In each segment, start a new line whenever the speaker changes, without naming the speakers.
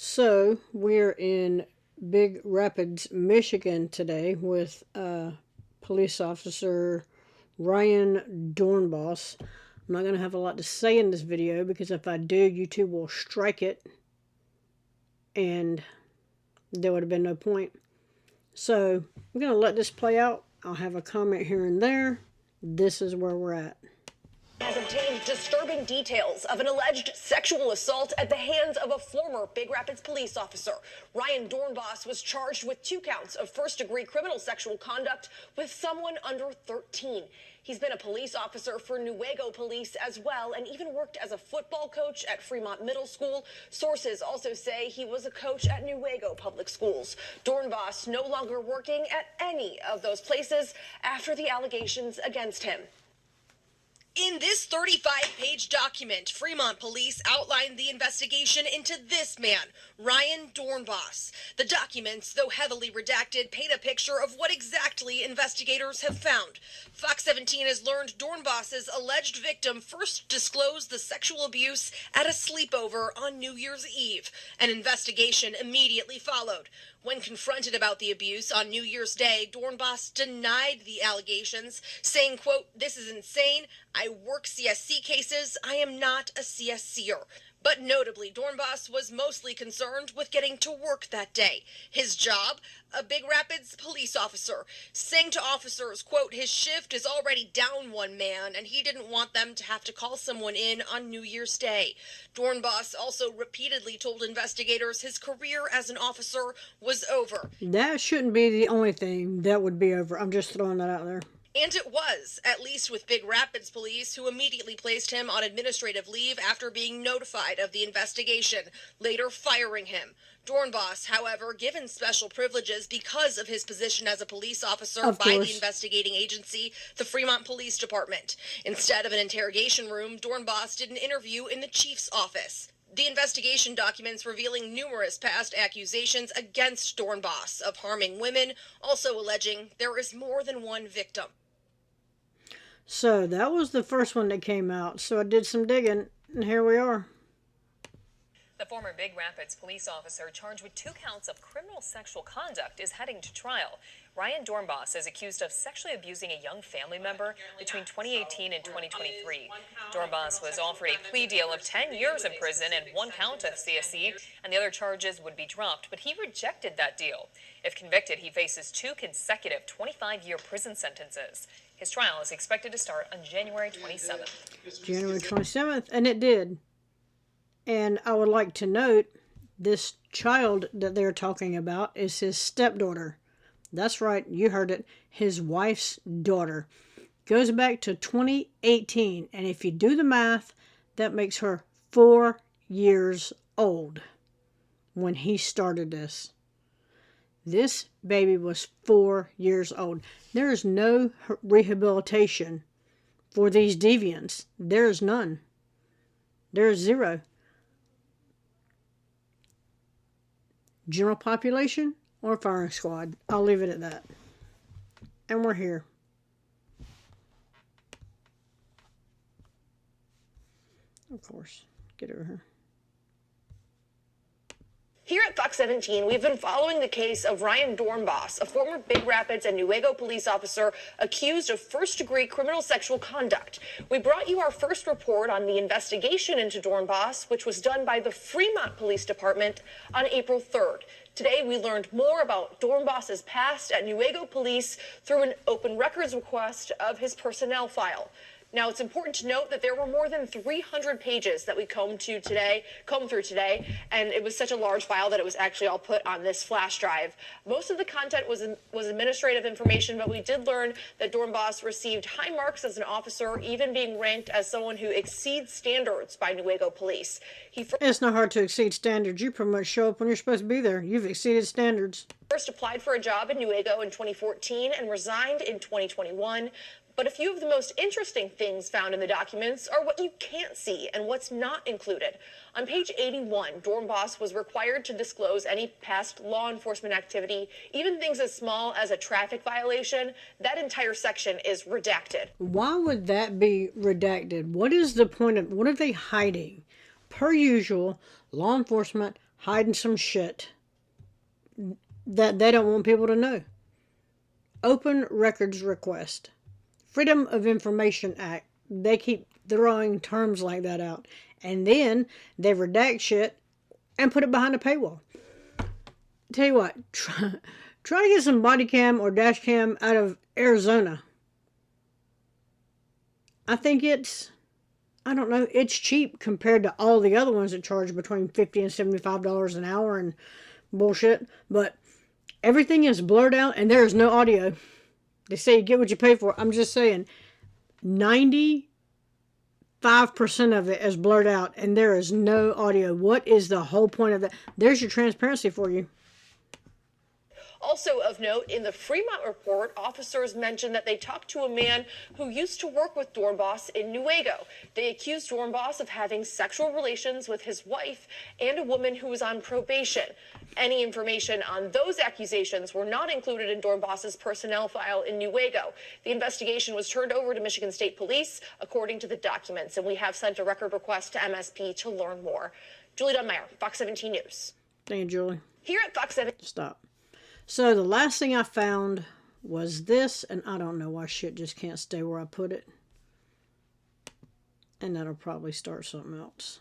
So we're in Big Rapids, Michigan today with police officer Ryan Dornbos. I'm not going to have a lot to say in this video because if I do, YouTube will strike it and there would have been no point. So we're going to let this play out. I'll have a comment here and there. This is where we're at.
Has obtained disturbing details of an alleged sexual assault at the hands of a former Big Rapids police officer. Ryan Dornbos was charged with 2 counts of first-degree criminal sexual conduct with someone under 13. He's been a police officer for Newaygo police as well and even worked as a football coach at Fremont Middle School. Sources also say he was a coach at Newaygo public schools. Dornbos no longer working at any of those places after the allegations against him. In this 35-page document, Fremont police outlined the investigation into this man, Ryan Dornbos. The documents, though heavily redacted, paint a picture of what exactly investigators have found. Fox 17 has learned Dornbos's alleged victim first disclosed the sexual abuse at a sleepover on New Year's Eve. An investigation immediately followed. When confronted about the abuse on New Year's Day, Dornbos denied the allegations, saying, quote, "This is insane. I work CSC cases. I am not a CSCer." But notably, Dornbos was mostly concerned with getting to work that day. His job, a Big Rapids police officer, saying to officers, quote, his shift is already down one man and he didn't want them to have to call someone in on New Year's Day. Dornbos also repeatedly told investigators his career as an officer was over.
That shouldn't be the only thing that would be over. I'm just throwing that out there.
And it was, at least with Big Rapids police, who immediately placed him on administrative leave after being notified of the investigation, later firing him. Dornbos, however, given special privileges because of his position as a police officer by the investigating agency, the Fremont Police Department. Instead of an interrogation room, Dornbos did an interview in the chief's office. The investigation documents revealing numerous past accusations against Dornbos of harming women, also alleging there is more than one victim.
So that was the first one that came out. So I did some digging, and here we are.
The former Big Rapids police officer charged with 2 counts of criminal sexual conduct is heading to trial. Ryan Dornbos is accused of sexually abusing a young family member between 2018 and 2023. Dornbos was offered a plea deal of 10 years in prison and 1 count of CSC, and the other charges would be dropped, but he rejected that deal. If convicted, he faces 2 consecutive 25-year prison sentences. His trial is expected to start on January 27th.
January 27th, and it did. And I would like to note, this child that they're talking about is his stepdaughter. That's right, you heard it. His wife's daughter. Goes back to 2018, and if you do the math, that makes her 4 years old when he started this. This baby was 4 years old. There is no rehabilitation for these deviants. There is none. There is zero. General population or firing squad. I'll leave it at that. And we're here. Of course. Get over here.
Here at Fox 17, we've been following the case of Ryan Dornbos, a former Big Rapids and Newaygo police officer accused of first-degree criminal sexual conduct. We brought you our first report on the investigation into Dornbos, which was done by the Fremont Police Department on April 3rd. Today, we learned more about Dornbos's past at Newaygo Police through an open records request of his personnel file. Now, it's important to note that there were more than 300 pages that we combed through today, and it was such a large file that it was actually all put on this flash drive. Most of the content was administrative information, but we did learn that Dornbos received high marks as an officer, even being ranked as someone who exceeds standards by Newaygo Police.
It's not hard to exceed standards. You pretty much show up when you're supposed to be there. You've exceeded standards.
First applied for a job in Newaygo in 2014 and resigned in 2021. But a few of the most interesting things found in the documents are what you can't see and what's not included. On page 81, Dornbos was required to disclose any past law enforcement activity, even things as small as a traffic violation. That entire section is redacted.
Why would that be redacted? What is the point of, what are they hiding? Per usual, law enforcement hiding some shit that they don't want people to know. Open records request. Freedom of Information Act. They keep throwing terms like that out. And then they redact shit and put it behind a paywall. Tell you what, try to get some body cam or dash cam out of Arizona. I think it's cheap compared to all the other ones that charge between $50 and $75 an hour and bullshit. But everything is blurred out and there is no audio. They say you get what you pay for. I'm just saying, 95% of it is blurred out and there is no audio. What is the whole point of that? There's your transparency for you.
Also of note, in the Fremont report, officers mentioned that they talked to a man who used to work with Dornbos in Newaygo. They accused Dornbos of having sexual relations with his wife and a woman who was on probation. Any information on those accusations were not included in Dornbos's personnel file in Newaygo. The investigation was turned over to Michigan State Police, according to the documents, and we have sent a record request to MSP to learn more. Julie Dunmeyer, Fox 17 News.
Thank you, Julie.
Here at Fox 17.
Stop. So the last thing I found was this, and I don't know why shit just can't stay where I put it. And that'll probably start something else.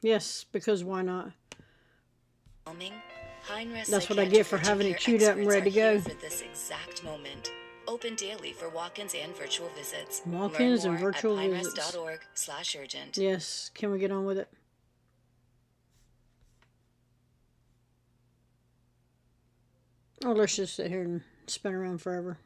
Yes, because why not? That's what I get for having it queued up and ready to go.
For this exact moment. Open daily for walk-ins and virtual visits.
Walk-ins and virtual visits.
Pinterest.org/urgent.
Yes, can we get on with it? Or let's just sit here and spin around forever.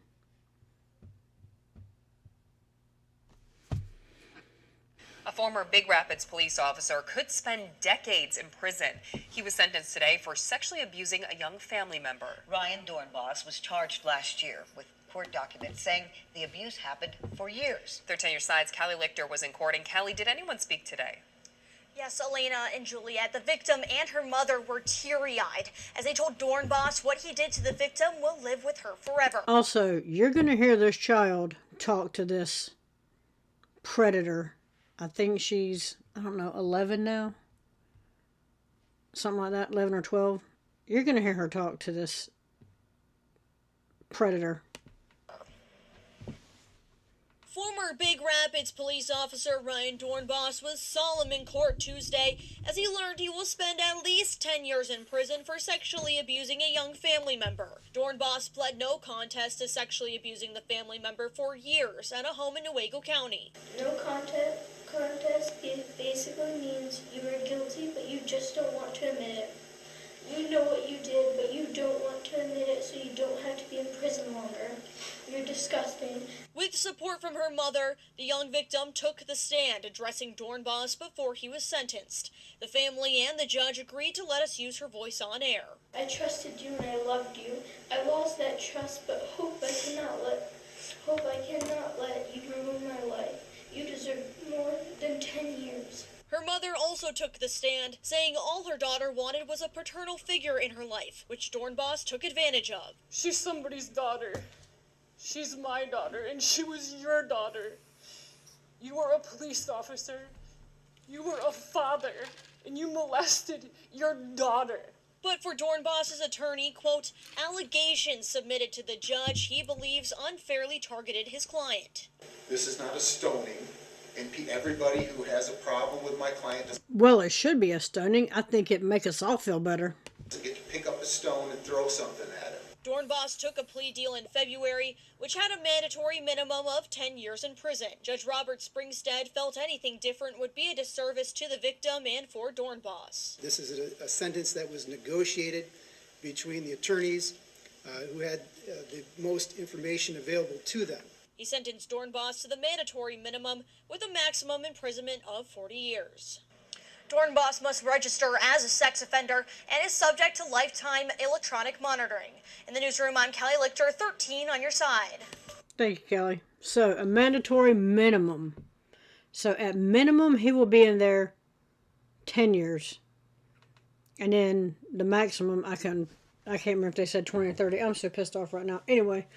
A former Big Rapids police officer could spend decades in prison. He was sentenced today for sexually abusing a young family member.
Ryan Dornbos was charged last year with court documents saying the abuse happened for years.
13 Your Side's Callie Lichter was in court. And Callie, did anyone speak today?
Yes, Elena and Juliet, the victim and her mother were teary-eyed as they told Dornbos what he did to the victim will live with her forever.
Also, you're going to hear this child talk to this predator. I think she's, 11 now? Something like that, 11 or 12. You're going to hear her talk to this predator.
Former Big Rapids police officer Ryan Dornbos was solemn in court Tuesday as he learned he will spend at least 10 years in prison for sexually abusing a young family member. Dornbos pled no contest to sexually abusing the family member for years at a home in Newaygo County.
No contest basically means you are guilty, but you just don't want to admit it. You know what you did, but you don't want to admit it, so you don't have to be in prison longer. You're disgusting.
With support from her mother, the young victim took the stand, addressing Dornbos before he was sentenced. The family and the judge agreed to let us use her voice on air.
I trusted you and I loved you. I lost that trust, but hope I cannot let you ruin my life. You deserve more than 10 years.
Her mother also took the stand, saying all her daughter wanted was a paternal figure in her life, which Dornbos took advantage of.
She's somebody's daughter. She's my daughter, and she was your daughter. You were a police officer. You were a father, and you molested your daughter.
But for Dornbos's attorney, quote, allegations submitted to the judge he believes unfairly targeted his client.
This is not a stoning, and everybody who has a problem with my client doesn't
Well, it should be a stoning. I think it'd make us all feel better.
get to pick up a stone and throw something at him.
Dornbos took a plea deal in February, which had a mandatory minimum of 10 years in prison. Judge Robert Springstead felt anything different would be a disservice to the victim and for Dornbos.
This is a sentence that was negotiated between the attorneys who had the most information available to them.
He sentenced Dornbos to the mandatory minimum with a maximum imprisonment of 40 years. Dornbos must register as a sex offender and is subject to lifetime electronic monitoring. In the newsroom, I'm Callie Lichter, 13 on your side.
Thank you, Kelly. So, a mandatory minimum. So, at minimum, he will be in there 10 years. And then the maximum, I can't remember if they said 20 or 30. I'm so pissed off right now. Anyway,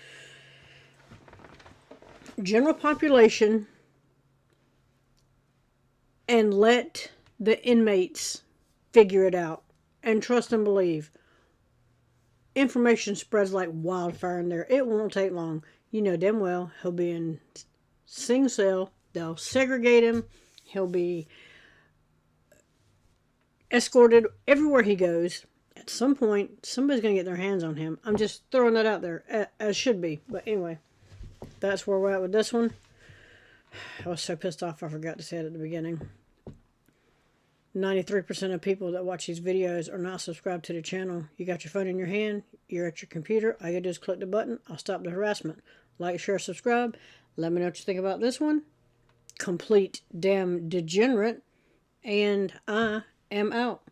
general population and let the inmates figure it out. And trust and believe. Information spreads like wildfire in there. It won't take long. You know damn well he'll be in Sing Cell. They'll segregate him. He'll be escorted everywhere he goes. At some point, somebody's going to get their hands on him. I'm just throwing that out there, as should be. But anyway, that's where we're at with this one. I was so pissed off I forgot to say it at the beginning. 93% of people that watch these videos are not subscribed to the channel. You got your phone in your hand, you're at your computer, all you gotta do is click the button. I'll stop the harassment. Like, share, subscribe. Let me know what you think about this one. Complete damn degenerate. And I am out.